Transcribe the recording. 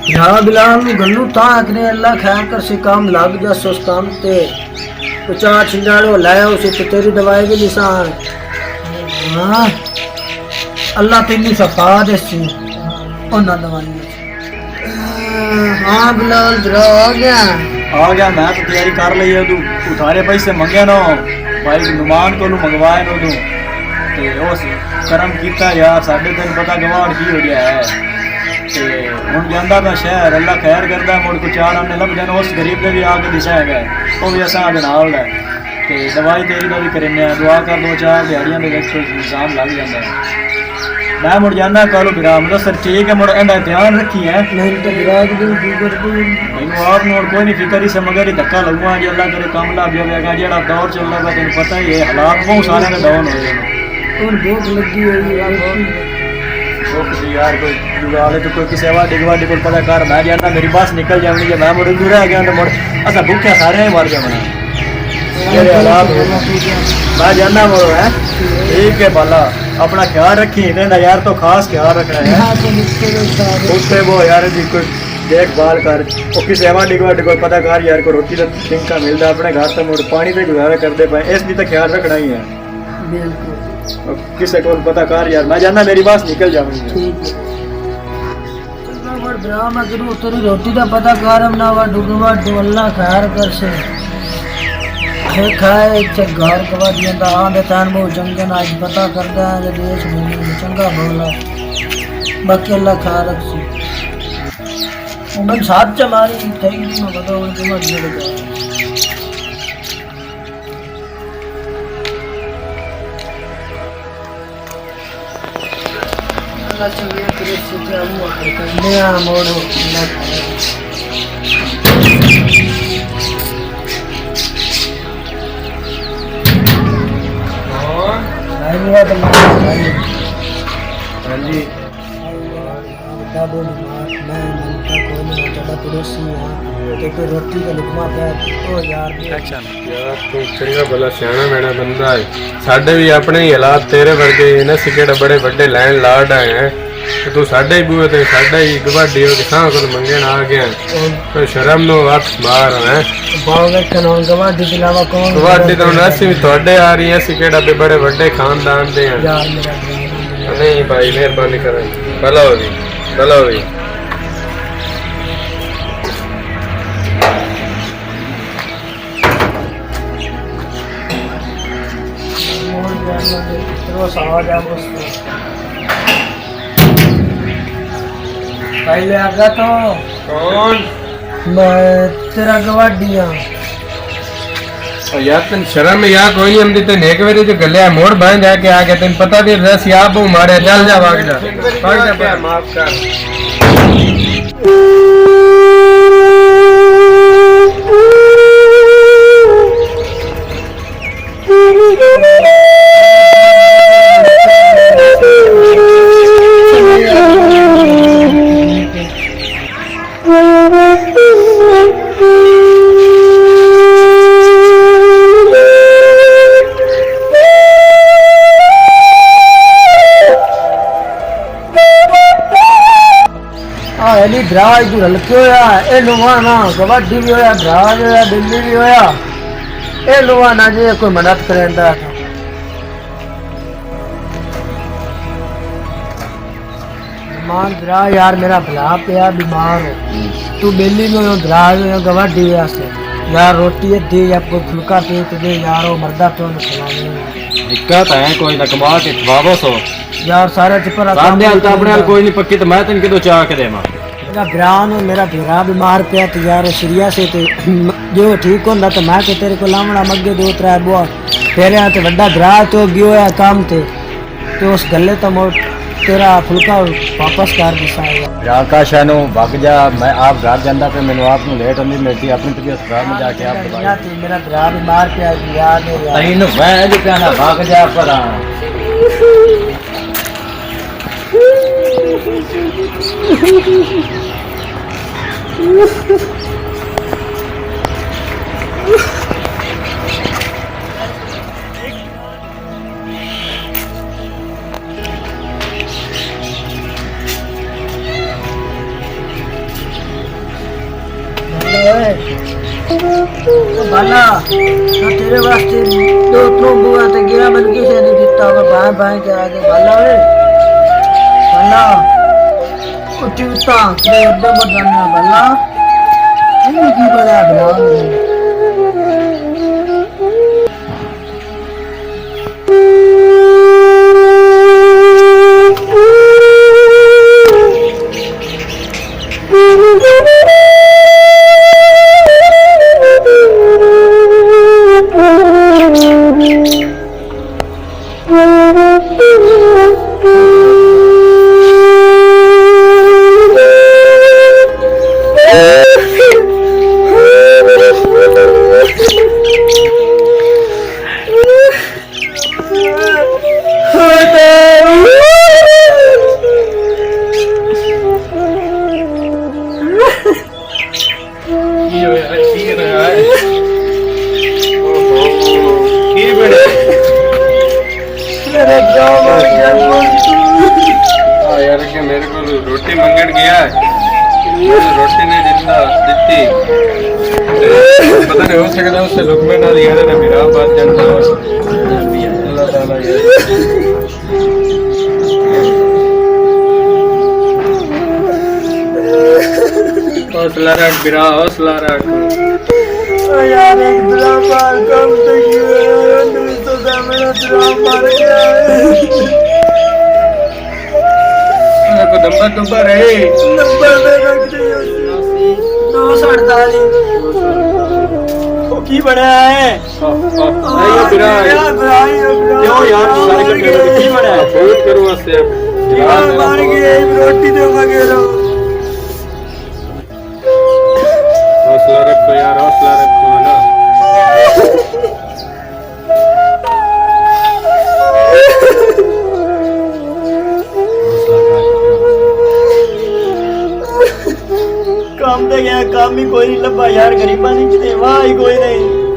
हाँ बिलाल नु गल्लू ता आखने अल्लाह खैर कर से काम लग जा उस काम ते कुचा छिंडाड़ो लाया उसे तो तेरी दवाई के निशान। हाँ अल्लाह तेरी शफा दे सी और ना दवाई। हाँ बिलाल जरा आ गया मैं तो तैयारी कर ली है। तू उठारे पैसे मंगे ना भाई नुमान को मंगवाए नो तू ते उस करम किया यार साढ़े दिन पता गवाड़ की हो गया है ते हुन जांदा ता शहर अल्लाह खैर करदा मुड़ को चार आने लग जाने उस गरीब ने भी आके दिशा है वो भी असा दे नाल है ते दवाई तेरी दा भी करने दुआ कर दो चार दिहाड़ियां दे विच इंतजाम लग जांदा है। मैं मुड़ जाना कल विराम मतलब सर ठीक है मुड़ एंदा ध्यान रखी है नहीं तो विराग दिन फिकर कोई मैनू आप नोड़ कोई नहीं फिक्र ही से मगर ही धक्का लगुआ जे अल्लाह करे काम ला जाएगा जेड़ा दौर चल रहा है तेन पता ही है हालात बहुत सारे ने डाउन हो गए और भूख लगी हुई है यार कोई जुगाड़े तो कोई किसी वाडी गवाडी को पता कर मैं जाना मेरी बस निकल जावनी है मैं मुड़ दूर रह गया तो मुड़ असा भूखे सारे ही मर जावना मेरे हालात मैं जाना मुड़ है ठीक है बाला अपना ख्याल रखी ना यार तो खास ख्याल रखना है उससे वो यार जी कोई देखभाल कर वो किसी वाडी गवाडी को पता कर यार को रोटी का तिनका मिलता अपने घर से मुड़ पानी से गुजारा करते पाए इसलिए तो ख्याल रखना ही है किसे को पता कर यार मैं जाना मेरी बात निकल जाऊंगी तेरी रोटी का पता कर ना वा डुगवा अल्लाह खैर कर से खाए घर कवा दिया आंदे तान बहुत चंगे ना आज पता करदा है देश में चंगा बोला बाकी अल्लाह खैर रख सी उन साथ चमारी थई में बता उनके मत लगा चंगे करे से क्या हुआ नया मोड़ो हुआ तो हाँ जी बता दो मैं मनता कोई नहीं चला पड़ोसी यहाँ तो रोटी का लुकमा पे तो यार तू चंगा भला सियाना मैना बंदा है साडे भी अपने ही हालात तेरे वर्गे ने सिकेड़ा बड़े बड़े लैंड लार्ड आए हैं तो तू साडे ही बूहे ते साडा ही गवाडी हो किसा को मंगन आ गया तो शर्म नो हाथ बाहर है बावले कनो गवाडी के अलावा कौन गवाडी तो नसी भी तोड़े आ रही है सिकेड़ा पे बड़े बड़े खानदान दे हैं यार मेरा नहीं भाई मेहरबानी करें भला होगी भला होगी पहले आगा तो कौन मैं तेरा गवाडिया यार तेन शर्म या कोई नहीं हमदी तेन एक बारी जो गले मोड़ बन जाके आ गया तेन पता भी रस या बो मारे चल जा भाग जा माफ कर ड्राज जो हल्के होया ए लुवाना कबड्डी भी होया ड्राज होया दिल्ली भी होया ए लुवाना जी कोई मदद करेंदा मान द्रा यार मेरा भला पिया बीमार हो तू दिल्ली में हो ड्राज हो कबड्डी से यार रोटी दे आपको फुल्का पेट दे यार वो मर्दा तो खिलाने दिक्कत है कोई ना कमा के वापस हो यार सारे चिपर अपने कोई नहीं पक्की तो मैं तेन किदों चाह के देवा मेरा ब्रान मेरा भेरा बीमार पिया तो यार सीरियस है तो जो ठीक होंदा तो मैं तेरे को लावना मगे दो त्रै बुआ तेरे तो बड़ा भरा तो गयो है काम थे तो उस गले तो मोड़ तेरा फुलका वापस कर दिसा राकाशा नु भाग जा मैं आप घर जांदा पे मैनू आप नु लेट नहीं मिलती अपनी तबीयत खराब में जाके आप दवाई मेरा भरा बीमार पिया याद है यार तैनू वैज कहना भाग जा पर है बाला ना तेरे वास्ते दो तुम बुआ ते गिरा बन के से नहीं दिता होगा भाई भाई के आगे बाला है बाला उठी उठा तेरे उधर मत जाना बाला ये की बड़ा बना यार के मेरे को रोटी मंगन गया रोटी नहीं दिता दिती पता नहीं हो सकता उससे लुकमे ना दिया ना मेरा बात जानता अल्लाह ताला हौसला रख बिरा हौसला रख यार एक ड्रामा कम तक यार तो मेरा ड्रामा मर गया को नंबर है नंबर में रख दियो 248 ਉਹ ਕੀ ਬਣਿਆ ਹੈ नहीं बिरा क्यों यार सारे इकट्ठे हो गए, की ਬਣਿਆ ਹੈ फोन करो उससे यार मार गए रोटी दे वगैरह हौसला रखो यार हौसला रखो ना काम पे गया काम ही कोई नहीं लब्बा यार गरीबा नहीं किते वाह ही कोई नहीं